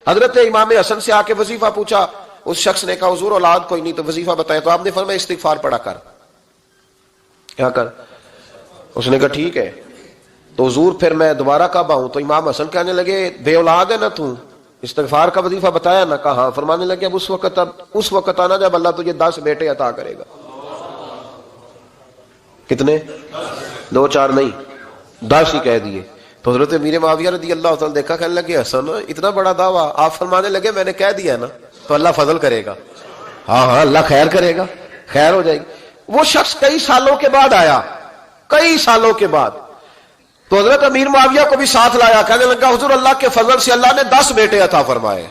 حضرت امام حسن سے آ کے وظیفہ پوچھا، اس شخص نے کہا حضور اولاد کوئی نہیں تو وظیفہ بتائے، تو آپ نے فرمایا استغفار پڑھا کر، کیا کر؟ اس نے کہا ٹھیک ہے۔ تو حضور پھر میں دوبارہ کب آؤں؟ تو امام حسن کہنے لگے بے اولاد ہے نا تو، استغفار کا وظیفہ بتایا نا؟ کہا ہاں۔ فرمانے لگے اب اس وقت آنا جب اللہ تجھے 10 بیٹے عطا کرے گا۔ کتنے؟ 2 4 نہیں، 10 ہی کہہ دیے۔ تو حضرت امیر معاویہ رضی اللہ تعالیٰ دیکھا، کہنے لگے حسن اتنا بڑا دعویٰ؟ آپ فرمانے لگے میں نے کہہ دیا نا تو اللہ فضل کرے گا، ہاں ہاں اللہ خیر کرے گا، خیر ہو جائے گی۔ وہ شخص کئی سالوں کے بعد آیا، کئی سالوں کے بعد، تو حضرت امیر معاویہ کو بھی ساتھ لایا، کہنے لگا حضور اللہ کے فضل سے اللہ نے 10 بیٹے عطا فرمائے،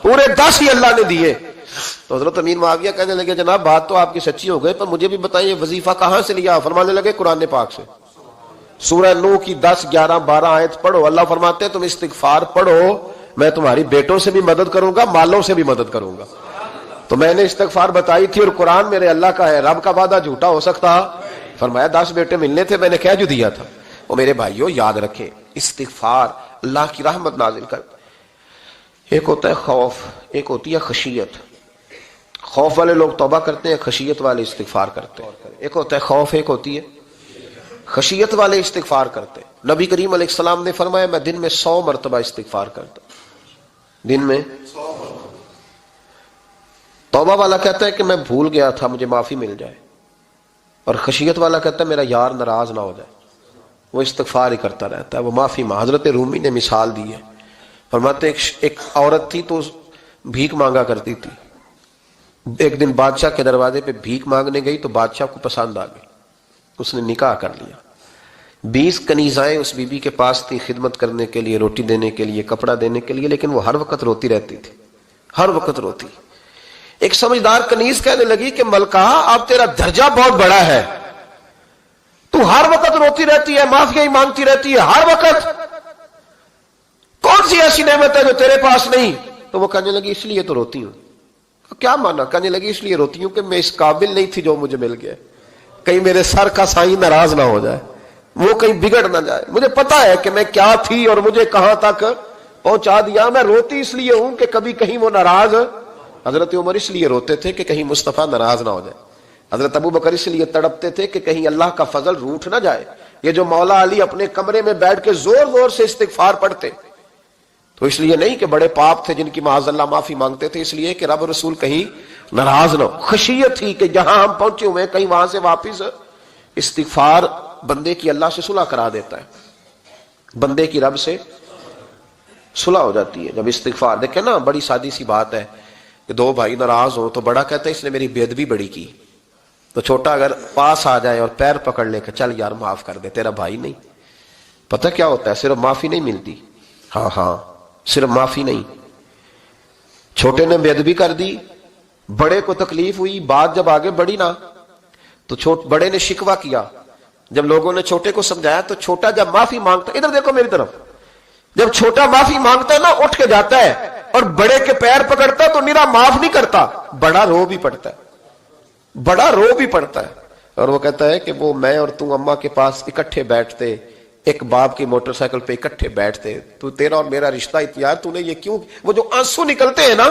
پورے 10 ہی اللہ نے دیے۔ تو حضرت امیر معاویہ کہنے لگے جناب بات تو آپ کی سچی ہو گئی، پر مجھے بھی بتائیے وظیفہ کہاں سے لیا؟ فرمانے لگے قرآن پاک سے، سورہ نوح کی 10 11 12 آیت پڑھو۔ اللہ فرماتے ہیں تم استغفار پڑھو، میں تمہاری بیٹوں سے بھی مدد کروں گا، مالوں سے بھی مدد کروں گا۔ تو میں نے استغفار بتائی تھی، اور قرآن میرے اللہ کا ہے، رب کا وعدہ جھوٹا ہو سکتا؟ فرمایا 10 بیٹے ملنے تھے، میں نے کہہ جو دیا تھا۔ وہ میرے بھائیوں یاد رکھیں، استغفار اللہ کی رحمت نازل کر۔ ایک ہوتا ہے خوف، ایک ہوتی ہے خشیت۔ خوف والے لوگ توبہ کرتے ہیں، خشیت والے استغفار کرتے ہیں۔ ایک ہوتا ہے خوف، ایک ہوتی ہے خشیت والے استغفار کرتے ہیں۔ نبی کریم علیہ السلام نے فرمایا میں دن میں 100 مرتبہ استغفار کرتا ہوں، دن میں 100۔ توبہ والا کہتا ہے کہ میں بھول گیا تھا، مجھے معافی مل جائے، اور خشیت والا کہتا ہے میرا یار ناراض نہ ہو جائے، وہ استغفار ہی کرتا رہتا ہے، وہ معافی مانگ۔ حضرت رومی نے مثال دی ہے، فرماتے ایک عورت تھی تو بھیک مانگا کرتی تھی، ایک دن بادشاہ کے دروازے پہ بھیک مانگنے گئی تو بادشاہ کو پسند آ گئی، اس نے نکاح کر لیا۔ 20 کنیزائیں اس بی بی کے پاس تھی خدمت کرنے کے لیے، روٹی دینے کے لیے، کپڑا دینے کے لیے، لیکن وہ ہر وقت روتی رہتی تھی، ہر وقت روتی۔ ایک سمجھدار کنیز کہنے لگی کہ ملکہ اب تیرا درجہ بہت بڑا ہے، تو ہر وقت روتی رہتی ہے، معافی ہی مانگتی رہتی ہے ہر وقت، کون سی ایسی نعمت ہے جو تیرے پاس نہیں؟ تو وہ کہنے لگی اس لیے تو روتی ہوں۔ کیا مانا؟ کہنے لگی اس لیے روتی ہوں کہ میں اس قابل نہیں تھی جو مجھے مل گیا، کہیں میرے سر کا سائیں ناراض نہ ہو جائے، وہ کہیں بگڑ نہ جائے، مجھے پتا ہے کہ میں کیا تھی اور مجھے کہاں تک پہنچا دیا، میں روتی اس لیے ہوں کہ کبھی کہیں وہ ناراض۔ حضرت عمر اس لیے روتے تھے کہ کہیں مصطفیٰ ناراض نہ ہو جائے، حضرت ابو بکر اس لیے تڑپتے تھے کہ کہیں اللہ کا فضل روٹھ نہ جائے۔ یہ جو مولا علی اپنے کمرے میں بیٹھ کے زور زور سے استغفار پڑھتے، تو اس لیے نہیں کہ بڑے پاپ تھے جن کی معاذ اللہ معافی مانگتے تھے، اس لیے کہ رب رسول کہیں ناراض نہ ہو۔ خشیت تھی کہ جہاں ہم پہنچے ہوئے کہیں وہاں سے واپس۔ استغفار بندے کی اللہ سے صلح کرا دیتا ہے، بندے کی رب سے صلح ہو جاتی ہے جب استغفار۔ دیکھیں نا بڑی سادی سی بات ہے کہ 2 بھائی ناراض ہو تو بڑا کہتا ہے اس نے میری بے ادبی بڑی کی، تو چھوٹا اگر پاس آ جائے اور پیر پکڑ لے کہ چل یار معاف کر دے، تیرا بھائی نہیں۔ پتہ کیا ہوتا ہے؟ صرف معافی نہیں ملتی، ہاں صرف معافی نہیں، چھوٹے نے بے ادبی کر دی، بڑے کو تکلیف ہوئی، بات جب آگے بڑھی نا تو بڑے نے شکوہ کیا، جب لوگوں نے چھوٹے کو سمجھایا تو چھوٹا جب معافی مانگتا، ادھر دیکھو میری طرف، جب چھوٹا معافی مانگتا ہے نا اٹھ کے جاتا ہے اور بڑے کے پیر پکڑتا ہے تو میرا معاف نہیں کرتا، بڑا رو بھی پڑتا ہے، بڑا رو بھی پڑتا ہے، اور وہ کہتا ہے کہ وہ میں اور تم اماں کے پاس اکٹھے بیٹھتے، ایک باپ کی موٹر سائیکل پہ اکٹھے بیٹھتے، تو تیرا اور میرا رشتہ اتیار تو نے یہ کیوں؟ وہ جو آنسو نکلتے ہیں نا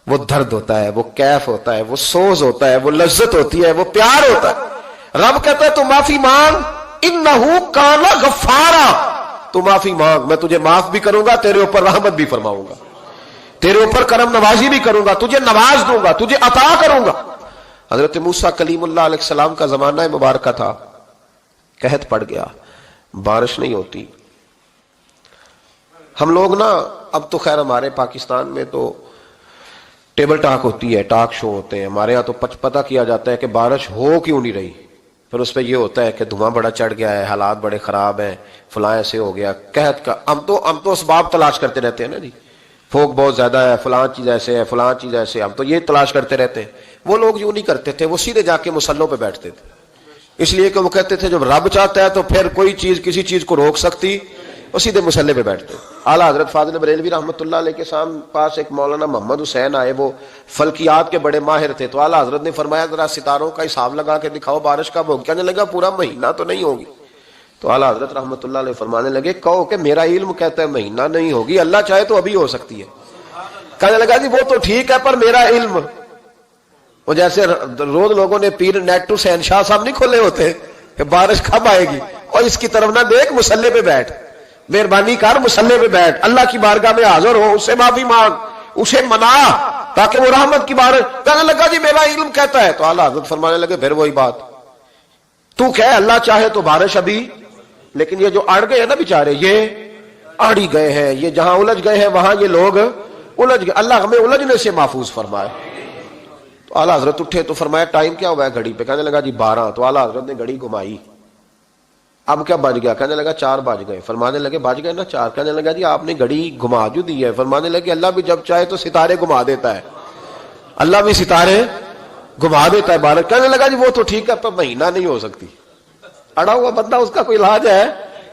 وہ درد ہوتا ہے، وہ کیف ہوتا ہے، وہ سوز ہوتا ہے، وہ لذت ہوتی ہے، وہ پیار ہوتا ہے۔ رب کہتا ہے تو معافی مانگ، انہو کان غفارا، تو معافی مانگ، میں تجھے معاف بھی کروں گا، تیرے اوپر رحمت بھی فرماؤں گا، تیرے اوپر کرم نوازی بھی کروں گا، تجھے نواز دوں گا، تجھے عطا کروں گا۔ حضرت موسیٰ کلیم اللہ علیہ السلام کا زمانہ مبارکہ تھا، قحط پڑ گیا، بارش نہیں ہوتی۔ ہم لوگ نا اب تو خیر ہمارے پاکستان میں تو ٹیبل ٹاک ہوتی ہے، ٹاک شو ہوتے ہیں، ہمارے ہاں تو پتہ کیا جاتا ہے کہ بارش ہو کیوں نہیں رہی، پھر اس پہ یہ ہوتا ہے کہ دھواں بڑا چڑھ گیا ہے، حالات بڑے خراب ہیں، فلاں ایسے ہو گیا، قحط کا۔ ہم تو اسباب تلاش کرتے رہتے ہیں نا جی، پھوک بہت زیادہ ہے، فلاں چیز ایسے ہے، فلاں چیز ایسے، ہم تو یہ تلاش کرتے رہتے ہیں۔ وہ لوگ یوں نہیں کرتے تھے، وہ سیدھے جا کے مسلوں پہ بیٹھتے تھے، اس لیے کہ وہ کہتے تھے جب رب چاہتا ہے تو پھر کوئی چیز کسی چیز کو روک سکتی، وہ سیدھے مسلے پہ بیٹھتے۔ اعلیٰ حضرت فاضل بریلوی رحمۃ اللہ علیہ کے پاس ایک مولانا محمد حسین آئے، وہ فلکیات کے بڑے ماہر تھے، تو اعلیٰ حضرت نے فرمایا ذرا ستاروں کا حساب لگا کے دکھاؤ بارش کب ہوگی؟ کہنے لگا پورا مہینہ تو نہیں ہوگی۔ تو اعلیٰ حضرت رحمۃ اللہ علیہ فرمانے لگے کہو کہ میرا علم کہتا ہے مہینہ نہیں ہوگی، اللہ چاہے تو ابھی ہو سکتی ہے۔ کہنے لگا جی وہ تو ٹھیک ہے پر میرا علم، وہ جیسے روز لوگوں نے پیر نیٹ ٹو شہنشاہ صاحب نہیں کھولے ہوتے کہ بارش کب آئے گی، اور اس کی طرف نہ دیکھ، مصلے پہ بیٹھ، مہربانی کر مصلے پہ بیٹھ، اللہ کی بارگاہ میں حاضر ہو، اس سے معافی مانگ، اسے منا تاکہ وہ رحمت کی بارش۔ کہنے لگا جی میرا علم کہتا ہے، تو اعلیٰ حضرت فرمانے لگے پھر وہی بات، تو کہے اللہ چاہے تو بارش ابھی، لیکن یہ جو اڑ گئے ہیں نا بیچارے، یہ اڑ ہی گئے ہیں، یہ جہاں الجھ گئے ہیں وہاں یہ لوگ الجھ گئے، اللہ ہمیں الجھنے سے محفوظ فرمائے۔ تو اعلیٰ حضرت اٹھے تو فرمایا ٹائم کیا ہوا ہے گھڑی پہ؟ کہنے لگا جی 12۔ تو اعلیٰ حضرت نے گھڑی گھمائی، اب کیا بج گیا؟ کہنے لگا 4 بج گئے۔ فرمانے لگے بج گئے نا 4؟ کہنے لگا جی آپ نے گھڑی گھما جو دی ہے۔ فرمانے لگے اللہ بھی جب چاہے تو ستارے گھما دیتا ہے، اللہ بھی ستارے گھما دیتا ہے بارش۔ کہنے لگا جی وہ تو ٹھیک ہے پر مہینہ نہیں ہو سکتی، اڑا ہوا بندہ اس کا کوئی علاج ہے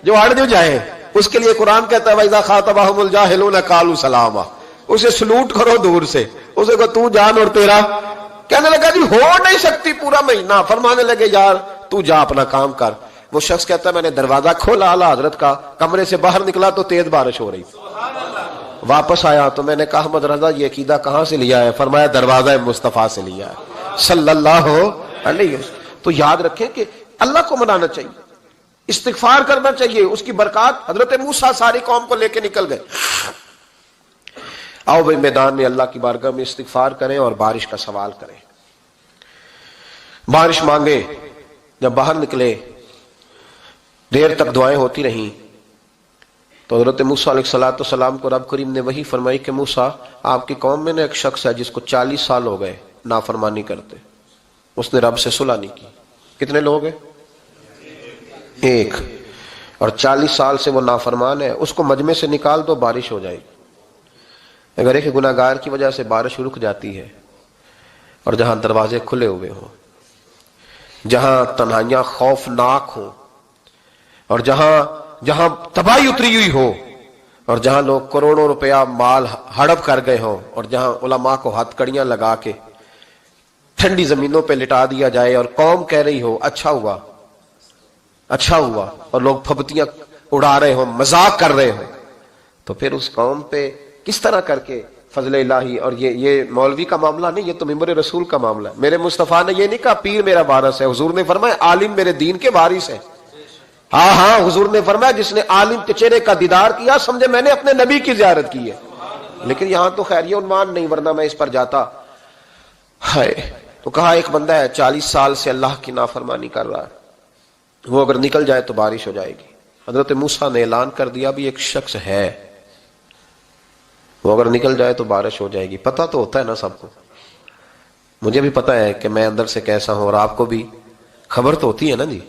جو اڑ جو جائے، اس کے لیے قرآن کہتا ہے وَإِذَا خَاطَبَهُمُ الْجَاهِلُونَ قَالُوا سَلَامًا، اسے سلوٹ کرو دور سے، اسے کو تو جان اور تیرا۔ کہنے لگا جی ہو نہیں سکتی پورا مہینہ۔ فرمانے لگے یار تو جا اپنا کام کر۔ وہ شخص کہتا ہے میں نے دروازہ کھولا اعلیٰ حضرت کا، کمرے سے باہر نکلا تو تیز بارش ہو رہی، واپس آیا تو میں نے کہا احمد رضا یہ عقیدہ کہاں سے لیا ہے؟ فرمایا دروازہ مصطفیٰ سے لیا ہے صلی اللہ علیہ وسلم۔ تو یاد رکھیں کہ اللہ کو منانا چاہیے، استغفار کرنا چاہیے، اس کی برکات۔ حضرت موسیٰ ساری قوم کو لے کے نکل گئے۔ آؤ بھائی میدان میں اللہ کی بارگاہ میں استغفار کریں اور بارش کا سوال کریں، بارش مانگے۔ جب باہر نکلے دیر تک دعائیں ہوتی رہیں تو حضرت موسیٰ علیہ السلام کو رب کریم نے وحی فرمائی کہ موسیٰ آپ کی قوم میں نے ایک شخص ہے جس کو 40 سال ہو گئے نافرمانی کرتے، اس نے رب سے صلح نہیں کی۔ کتنے لوگ ہیں؟ ایک، اور 40 سال سے وہ نافرمان ہے، اس کو مجمع سے نکال دو بارش ہو جائے گی۔ اگر ایک گناہگار کی وجہ سے بارش رک جاتی ہے اور جہاں دروازے کھلے ہوئے ہوں، جہاں تنہائیاں خوفناک ہوں، اور جہاں تباہی اتری ہوئی ہو، اور جہاں لوگ کروڑوں روپیہ مال ہڑپ کر گئے ہوں، اور جہاں علماء کو ہتھ کڑیاں لگا کے ٹھنڈی زمینوں پہ لٹا دیا جائے اور قوم کہہ رہی ہو اچھا ہوا اچھا ہوا، اور لوگ پھبتیاں اڑا رہے ہوں، مذاق کر رہے ہوں، تو پھر اس قوم پہ کس طرح کر کے فضل الہی۔ اور یہ مولوی کا معاملہ نہیں، یہ تو ممبر رسول کا معاملہ ہے۔ میرے مصطفیٰ نے یہ نہیں کہا پیر میرا وارث ہے، حضور نے فرمایا عالم میرے دین کے وارث ہے۔ ہاں حضور نے فرمایا جس نے عالم کے چہرے کا دیدار کیا سمجھے میں نے اپنے نبی کی زیارت کی ہے۔ لیکن یہاں تو خیر یہ عنوان نہیں، ورنہ میں اس پر جاتا ہے۔ تو کہا ایک بندہ ہے 40 سال سے اللہ کی نافرمانی کر رہا ہے، وہ اگر نکل جائے تو بارش ہو جائے گی۔ حضرت موسیٰ نے اعلان کر دیا بھی ایک شخص ہے، وہ اگر نکل جائے تو بارش ہو جائے گی۔ پتہ تو ہوتا ہے نا سب کو، مجھے بھی پتہ ہے کہ میں اندر سے کیسا ہوں، اور آپ کو بھی خبر تو ہوتی ہے نا جی۔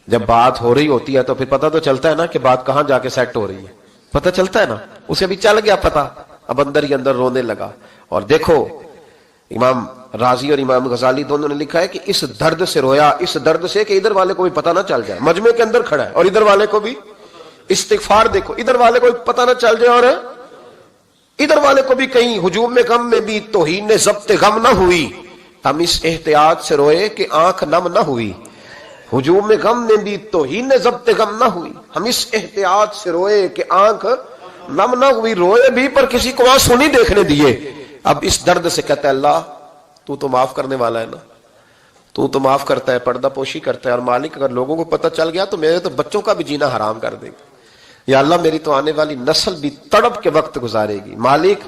جب بات ہو رہی ہوتی ہے تو پھر پتہ تو چلتا ہے نا کہ بات کہاں جا کے سیٹ ہو رہی ہے، پتہ چلتا ہے نا۔ اسے بھی چل گیا پتہ، اب اندر ہی اندر رونے لگا۔ اور دیکھو امام رازی اور امام غزالی دونوں نے لکھا ہے کہ اس درد سے رویا، اس درد سے کہ ادھر والے کو بھی پتہ نہ چل جائے، مجمع کے اندر کھڑا ہے اور ادھر والے کو بھی استغفار، دیکھو ادھر والے کو بھی پتہ نہ چل جائے اور ادھر والے کو بھی کہیں ہجوم میں غم میں بھی توہین ضبط غم نہ ہوئی، ہم اس احتیاط سے روئے کہ آنکھ نم نہ ہوئی۔ ہجوم میں غم میں بھی توہین ضبط غم نہ ہوئی، ہم اس احتیاط سے روئے کہ آنکھ نم نہ ہوئی، روئے بھی پر کسی کو آنسو نہیں دیکھنے دیے۔ اب اس درد سے کہتا ہے اللہ تو معاف کرنے والا ہے نا، تو معاف کرتا ہے، پردہ پوشی کرتا ہے، اور مالک اگر لوگوں کو پتہ چل گیا تو میرے تو بچوں کا بھی جینا حرام کر دے گا، یا اللہ میری تو آنے والی نسل بھی تڑپ کے وقت گزارے گی۔ مالک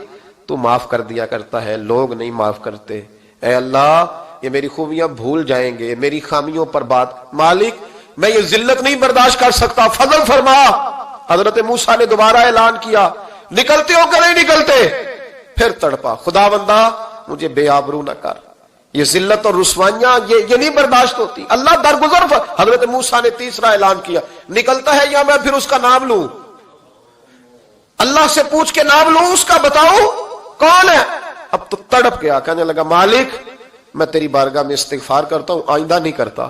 تو معاف کر دیا کرتا ہے، لوگ نہیں معاف کرتے، اے اللہ یہ میری خوبیاں بھول جائیں گے، میری خامیوں پر بات، مالک میں یہ ذلت نہیں برداشت کر سکتا، فضل فرما۔ حضرت موسیٰ نے دوبارہ اعلان کیا نکلتے ہو کہ نہیں نکلتے؟ پھر تڑپا، خدا بندہ مجھے بے آبرو نہ کر، یہ ذلت اور رسوائیاں یہ نہیں برداشت ہوتی، اللہ درگزر۔ حضرت موسیٰ نے تیسرا اعلان کیا نکلتا ہے یا میں پھر اس کا نام لوں، اللہ سے پوچھ کے نام لوں اس کا، بتاؤ کون ہے؟ اب تو تڑپ گیا، کہنے لگا مالک میں تیری بارگاہ میں استغفار کرتا ہوں، آئندہ نہیں کرتا،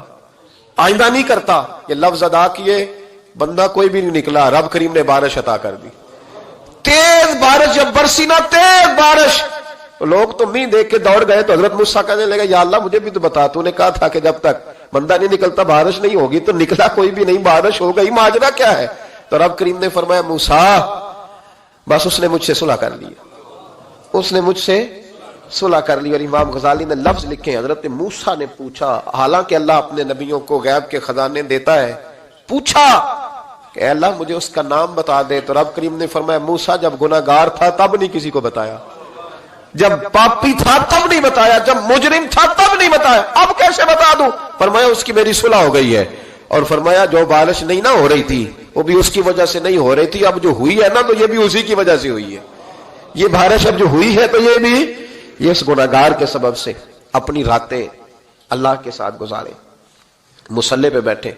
آئندہ نہیں کرتا۔ یہ لفظ ادا کیے، بندہ کوئی بھی نہیں نکلا، رب کریم نے بارش عطا کر دی، تیز بارش جب برسی نا، تیز بارش، لوگ تو نہیں دیکھ کے دوڑ گئے۔ تو حضرت موسیٰ کہنے لگا یا اللہ مجھے بھی تو بتا، تو نے کہا تھا کہ جب تک بندہ نہیں نکلتا بارش نہیں ہوگی، تو نکلا کوئی بھی نہیں، بارش ہو گئی، ماجرا کیا ہے؟ تو رب کریم نے فرمایا موسیٰ بس اس نے مجھ سے صلح کر لی، اس نے مجھ سے صلح کر لی. اور امام غزالی نے لفظ لکھے ہیں, حضرت موسیٰ نے پوچھا, حالانکہ اللہ اپنے نبیوں کو غیب کے خزانے دیتا ہے, پوچھا کہ اے اللہ مجھے اس کا نام بتا دے. تو رب کریم نے فرمایا موسیٰ جب گناہگار تھا تب نہیں کسی کو بتایا, جب پاپی تھا تب نہیں بتایا, جب مجرم تھا تب نہیں بتایا, اب کیسے بتا دوں؟ فرمایا اس کی میری صلح ہو گئی ہے. اور فرمایا جو بارش نہیں نہ ہو رہی تھی وہ بھی اس کی وجہ سے نہیں ہو رہی تھی, اب جو ہوئی ہے نا تو یہ بھی اسی کی وجہ سے ہوئی ہے. یہ بارش اب جو ہوئی ہے تو یہ بھی یہ اس گناہگار کے سبب سے. اپنی راتیں اللہ کے ساتھ گزارے, مصلی پہ بیٹھے.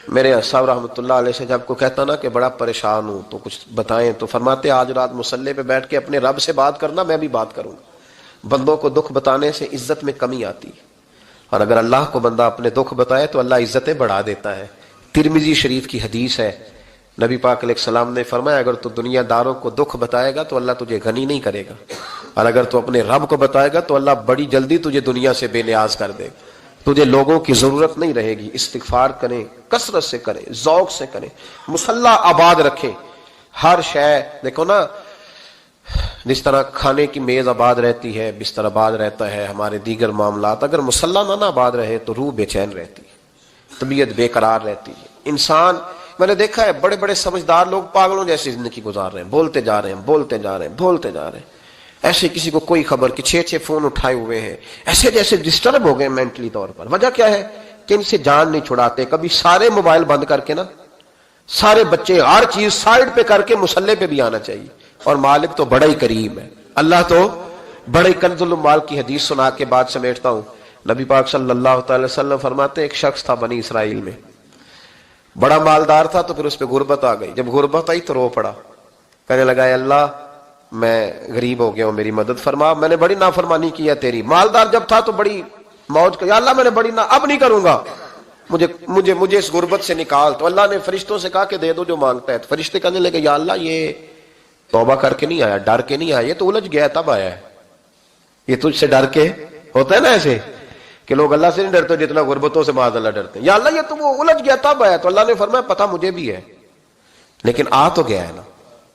میرے صاحب رحمۃ اللہ علیہ سے جب کو کہتا نا کہ بڑا پریشان ہوں تو کچھ بتائیں, تو فرماتے آج رات مصلی پہ بیٹھ کے اپنے رب سے بات کرنا, میں بھی بات کروں گا. بندوں کو دکھ بتانے سے عزت میں کمی آتی ہے, اور اگر اللہ کو بندہ اپنے دکھ بتائے تو اللہ عزتیں بڑھا دیتا ہے. ترمذی شریف کی حدیث ہے, نبی پاک علیہ السلام نے فرمایا اگر تو دنیا داروں کو دکھ بتائے گا تو اللہ تجھے غنی نہیں کرے گا, اور اگر تو اپنے رب کو بتائے گا تو اللہ بڑی جلدی تجھے دنیا سے بے نیاز کر دے گا. تجھے لوگوں کی ضرورت نہیں رہے گی. استغفار کریں, کثرت سے کریں, ذوق سے کریں, مصلی آباد رکھیں. ہر شے دیکھو نا, جس طرح کھانے کی میز آباد رہتی ہے, بستر آباد رہتا ہے, ہمارے دیگر معاملات, اگر مصلی نہ آباد رہے تو روح بے چین رہتی ہے, طبیعت بے قرار رہتی ہے. انسان میں نے دیکھا ہے بڑے بڑے سمجھدار لوگ پاگلوں جیسی زندگی گزار رہے ہیں, بولتے جا رہے ہیں, بولتے جا رہے ہیں, بولتے جا رہے ہیں, ایسے کسی کو کوئی خبر کہ 6 فون اٹھائے ہوئے ہیں, ایسے جیسے ڈسٹرب ہو گئے مینٹلی طور پر. وجہ کیا ہے کہ ان سے جان نہیں چھڑاتے. کبھی سارے موبائل بند کر کے نا, سارے بچے ہر چیز سائڈ پہ کر کے مصلی پہ بھی آنا چاہیے. اور مالک تو بڑا ہی کریم ہے, اللہ تو بڑے کنز المال کی حدیث سنا کے بعد سمیٹتا ہوں. نبی پاک صلی اللہ تعالی وسلم فرماتے ایک شخص تھا بنی اسرائیل میں, بڑا مالدار تھا, تو پھر اس پہ غربت آ گئی. جب غربت آئی تو رو پڑا, کہنے لگا اے اللہ میں غریب ہو گیا ہوں, میری مدد فرما, میں نے بڑی نافرمانی کی ہے تیری. مالدار جب تھا تو بڑی موج کر, یا اللہ میں نے بڑی اب نہیں کروں گا, مجھے اس غربت سے نکال. تو اللہ نے فرشتوں سے کہا کہ دے دو جو مانگتا ہے. تو فرشتے کہنے لگے یا اللہ یہ توبہ کر کے نہیں آیا, ڈر کے نہیں آیا, یہ تو الجھ گیا تب آیا ہے. یہ تجھ سے ڈر کے ہوتا ہے نا ایسے کہ لوگ اللہ سے نہیں ڈرتے جتنا غربتوں سے معاذ اللہ ڈرتے. یا اللہ یہ تو وہ الجھ گیا تب آیا. تو اللہ نے فرمایا پتہ مجھے بھی ہے, لیکن آ تو گیا ہے نا,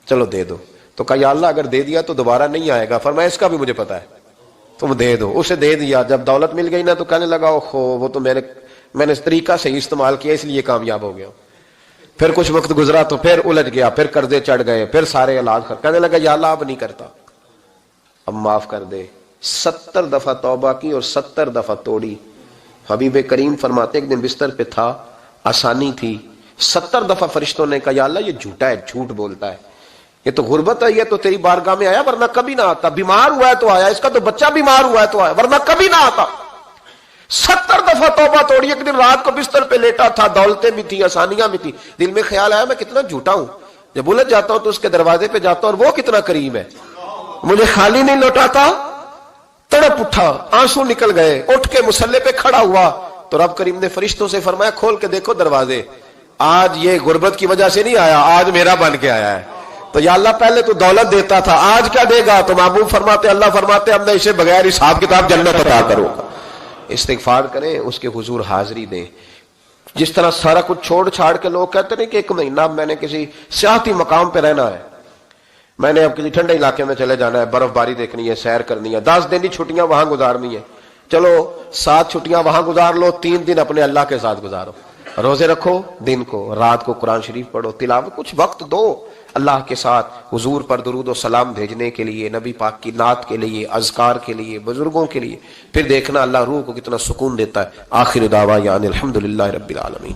چلو دے دو. تو کہا یا اللہ اگر دے دیا تو دوبارہ نہیں آئے گا. فرمایا اس کا بھی مجھے پتا ہے, تم دے دو. اسے دے دیا. جب دولت مل گئی نا تو کہنے لگا اوہو وہ تو میں نے اس طریقہ سے استعمال کیا اس لیے کامیاب ہو گیا. پھر کچھ وقت گزرا تو پھر الجھ گیا, پھر قرضے چڑھ گئے, پھر سارے علاج کہنے لگا یا اللہ اب نہیں کرتا, اب معاف کر دے. 70 دفعہ توبہ کی اور 70 دفعہ توڑی. حبیب کریم فرماتے ایک دن بستر پہ تھا, آسانی تھی, 70 دفعہ فرشتوں نے کہا یا اللہ یہ جھوٹا ہے, جھوٹ بولتا ہے, یہ تو غربت ہے, یہ تو تیری بارگاہ میں آیا ورنہ کبھی نہ آتا, بیمار ہوا ہے تو آیا, اس کا تو بچہ بیمار ہوا ہے تو آیا, ورنہ کبھی نہ آتا. 70 دفعہ توبہ توڑی. ایک دن رات کو بستر پہ لیٹا تھا, دولتیں بھی تھی, آسانیاں بھی تھی, دل میں خیال آیا میں کتنا جھوٹا ہوں, جب الجھ جاتا ہوں تو اس کے دروازے پہ جاتا ہوں اور وہ کتنا کریم ہے, مجھے خالی نہیں لوٹاتا. تڑپ اٹھا, آنسو نکل گئے, اٹھ کے مصلی پہ کھڑا ہوا. تو رب کریم نے فرشتوں سے فرمایا کھول کے دیکھو دروازے, آج یہ غربت کی وجہ سے نہیں آیا, آج میرا بن کے آیا ہے. تو یا اللہ پہلے تو دولت دیتا تھا, آج کیا دے گا؟ تو محبوب فرماتے اللہ فرماتے اب میں اسے بغیر حساب کتاب جنت عطا کروں گا. استغفار کریں, اس کے حضور حاضری دیں. جس طرح سارا کچھ چھوڑ چھاڑ کے لوگ کہتے ہیں کہ 1 مہینہ میں نے کسی سیاحتی مقام پہ رہنا ہے, میں نے اب کسی ٹھنڈے علاقے میں چلے جانا ہے, برف باری دیکھنی ہے, سیر کرنی ہے, 10 دن کی چھٹیاں وہاں گزارنی ہے, چلو 7 چھٹیاں وہاں گزار لو, 3 دن اپنے اللہ کے ساتھ گزارو, روزے رکھو, دن کو رات کو قرآن شریف پڑھو, تلاوت, کچھ وقت دو اللہ کے ساتھ حضور پر درود و سلام بھیجنے کے لیے, نبی پاک کی نعت کے لیے, اذکار کے لیے, بزرگوں کے لیے. پھر دیکھنا اللہ روح کو کتنا سکون دیتا ہے. آخر دعوانا الحمدللہ رب العالمین.